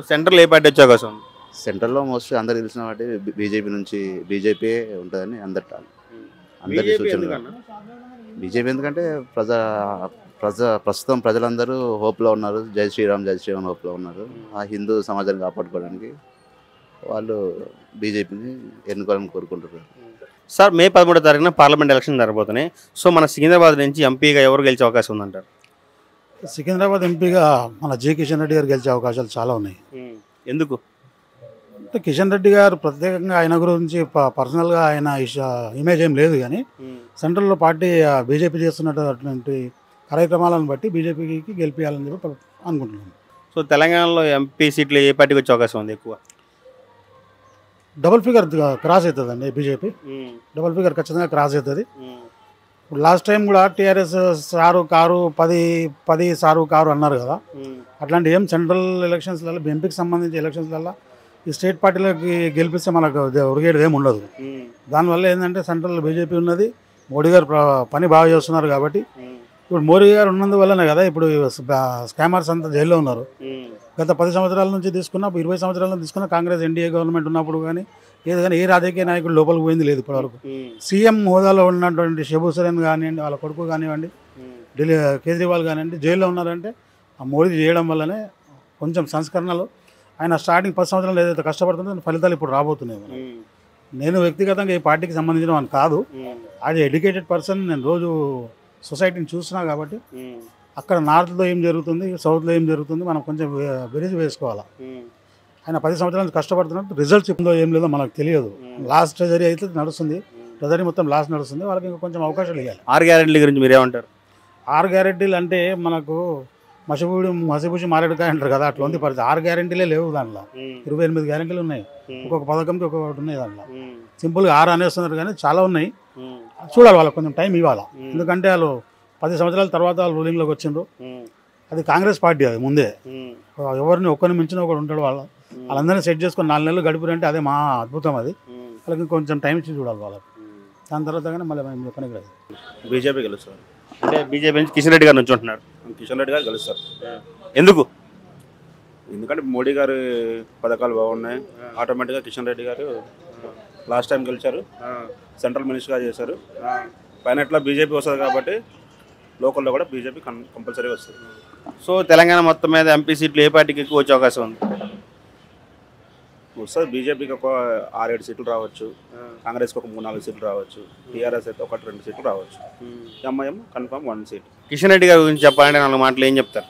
Central ఏ party వచ్చే అవకాశం ఉంది? సెంట్రల్లో మోస్ట్లీ అందరు తెలిసిన వాటి బీజేపీ నుంచి బీజేపీ ఉంటుందని అందరి టాక్. అందరి బీజేపీ సూచనలు. ఎందుకన్నా? బీజేపీ ఎందుకంటే ప్రస్తుతం ప్రజలందరూ హోప్లో ఉన్నారు. జై శ్రీరామ్ హోప్లో ఉన్నారు. ఆ హిందూ సమాజాన్ని కాపాడుకోవడానికి వాళ్ళు బీజేపీని ఎన్నుకోవాలని కోరుకుంటున్నారు. సార్ మే 13వ తారీఖున పార్లమెంట్ ఎలక్షన్ జరగబోతున్నాయి. సో మన సికింద్రాబాద్ నుంచి ఎంపీగా ఎవరు గెలిచే అవకాశం ఉందంటారు? సికింద్రాబాద్ ఎంపీగా మన జే కిషన్ రెడ్డి గారు గెలిచే అవకాశాలు చాలా ఉన్నాయి. ఎందుకు? అంటే కిషన్ రెడ్డి గారు ప్రత్యేకంగా ఆయన గురించి పర్సనల్గా ఆయన ఇమేజ్ ఏం లేదు, కానీ సెంట్రల్లో పార్టీ బీజేపీ చేస్తున్నటువంటి కార్యక్రమాలను బట్టి బీజేపీకి గెలిపించాలని చెప్పి అనుకుంటున్నాను. సో తెలంగాణలో ఎంపీ సీట్లు ఏ పార్టీకి వచ్చే అవకాశం ఉంది ఎక్కువ? డబుల్ ఫిగర్ క్రాస్ అవుతుందండి. బీజేపీ డబుల్ ఫిగర్ ఖచ్చితంగా క్రాస్ అవుతుంది. ఇప్పుడు లాస్ట్ టైం కూడా TRS sir car 10 sir car అన్నారు కదా, అట్లాంటి ఏం సెంట్రల్ ఎలక్షన్స్లలో ఎంపీకి సంబంధించి ఎలక్షన్స్లలో ఈ స్టేట్ పార్టీలకి గెలిపిస్తే మనకు ఉరిగేది ఏమి ఉండదు. దానివల్ల ఏంటంటే సెంట్రల్ బీజేపీ ఉన్నది, మోడీ గారు పని బాగా చేస్తున్నారు కాబట్టి ఇప్పుడు మోడీ గారు ఉన్నందువల్లనే కదా ఇప్పుడు స్కామర్స్ అంతా జైల్లో ఉన్నారు. గత 10 సంవత్సరాల నుంచి తీసుకున్న 20 సంవత్సరాల నుంచి తీసుకున్న కాంగ్రెస్ ఎన్డీఏ గవర్నమెంట్ ఉన్నప్పుడు కానీ ఏ రాజకీయ నాయకుడు లోపలికి పోయింది లేదు ఇప్పటివరకు. సీఎం హోదాలో ఉన్నటువంటి షెబు సోరెన్ కానివ్వండి, వాళ్ళ కొడుకు కానివ్వండి, ఢిల్లీ కేజ్రీవాల్ కానివ్వండి, జైల్లో ఉన్నారంటే ఆ మోడీ చేయడం వల్లనే కొంచెం సంస్కరణలు. ఆయన స్టార్టింగ్ 10 సంవత్సరాలు ఏదైతే కష్టపడుతుందో ఫలితాలు ఇప్పుడు రాబోతున్నాయి. నేను వ్యక్తిగతంగా ఈ పార్టీకి సంబంధించిన వాడిని కాదు. అది ఎడ్యుకేటెడ్ పర్సన్. నేను రోజు సొసైటీని చూస్తున్నా కాబట్టి అక్కడ నార్త్లో ఏం జరుగుతుంది, సౌత్లో ఏం జరుగుతుంది మనం కొంచెం బెరీజ్ వేసుకోవాలి. ఆయన 10 సంవత్సరాల నుంచి కష్టపడుతున్నట్టు రిజల్ట్స్ ఇప్పుడో ఏం లేదో మనకు తెలియదు. లాస్ట్ ట్రెజరీ అయితే నడుస్తుంది, ట్రెజరీ మొత్తం లాస్ట్ నడుస్తుంది. వాళ్ళకి ఇంకా కొంచెం అవకాశాలు ఇవ్వాలి. 6 గ్యారెంటీల గురించి మీరేమంటారు? 6 గ్యారెంటీలు అంటే మనకు మసిపూసి మారేడుకాయ అంటారు కదా, అట్లా ఉంది పరిస్థితి. 6 గ్యారెంటీలే లేవు, దాంట్లో 28 గ్యారెంటీలు ఉన్నాయి. ఒక్కొక్క పథకంకి ఒక్కొక్కటి ఉన్నాయి. దాంట్లో సింపుల్గా 6 అనేస్తున్నారు, కానీ చాలా ఉన్నాయి. చూడాలి, వాళ్ళకి కొంచెం టైం ఇవ్వాలి. ఎందుకంటే వాళ్ళు 10 సంవత్సరాల తర్వాత వాళ్ళు రూలింగ్లోకి వచ్చిండ్రు. అది కాంగ్రెస్ పార్టీ, అది ముందే ఎవరిని ఒక్కరిని మించిన ఒకడు ఉంటాడు. వాళ్ళందరినీ సెట్ చేసుకొని 4 నెలలు గడిపారంటే అదే మా అద్భుతం. అది వాళ్ళకి కొంచెం టైం ఇచ్చి చూడాలి వాళ్ళకి. దాని తర్వాత కానీ మళ్ళీ మేము చెప్పని కాదు. బీజేపీ గెలుస్తారు. అంటే బీజేపీ నుంచి కిషన్ రెడ్డి గారు నుంచి ఉంటున్నారు. కిషన్ రెడ్డి గారు గెలుస్తారు. ఎందుకు? ఎందుకంటే మోడీ గారి పథకాలు బాగున్నాయి. ఆటోమేటిక్గా కిషన్ రెడ్డి గారు లాస్ట్ టైం గెలిచారు, సెంట్రల్ మినిస్టర్గా చేశారు. పైన ఎట్లా బీజేపీ వస్తుంది కాబట్టి లోకల్లో కూడా బీజేపీ కంపల్సరీ వస్తుంది. సో తెలంగాణ మొత్తం మీద ఎంపీ సీట్లు ఏ పార్టీకి ఎక్కువ వచ్చే అవకాశం ఉంది? వస్తుంది. బీజేపీకి ఒక 6-7 సీట్లు రావచ్చు, కాంగ్రెస్కి ఒక 3-4 సీట్లు రావచ్చు, టీఆర్ఎస్ అయితే 1-2 సీట్లు రావచ్చు, MIM confirm 1 seat. Kishan Reddy గారి గురించి చెప్పాలంటే 4 మాటలు ఏం చెప్తారు?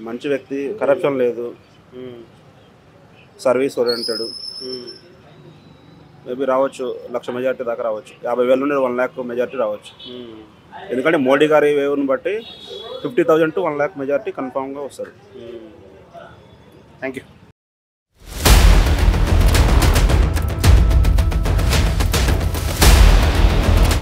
మంచి వ్యక్తి, కరప్షన్ లేదు, సర్వీస్ ఓరియంటెడ్. మేబీ రావచ్చు 1,00,000 మెజార్టీ దాకా రావచ్చు. 50,000 నుండి 1 lakh మెజార్టీ రావచ్చు. ఎందుకంటే మోడీ గారి వేవ్ని బట్టి 50,000 to 1 lakh మెజార్టీ కన్ఫామ్గా వస్తుంది. Thank you.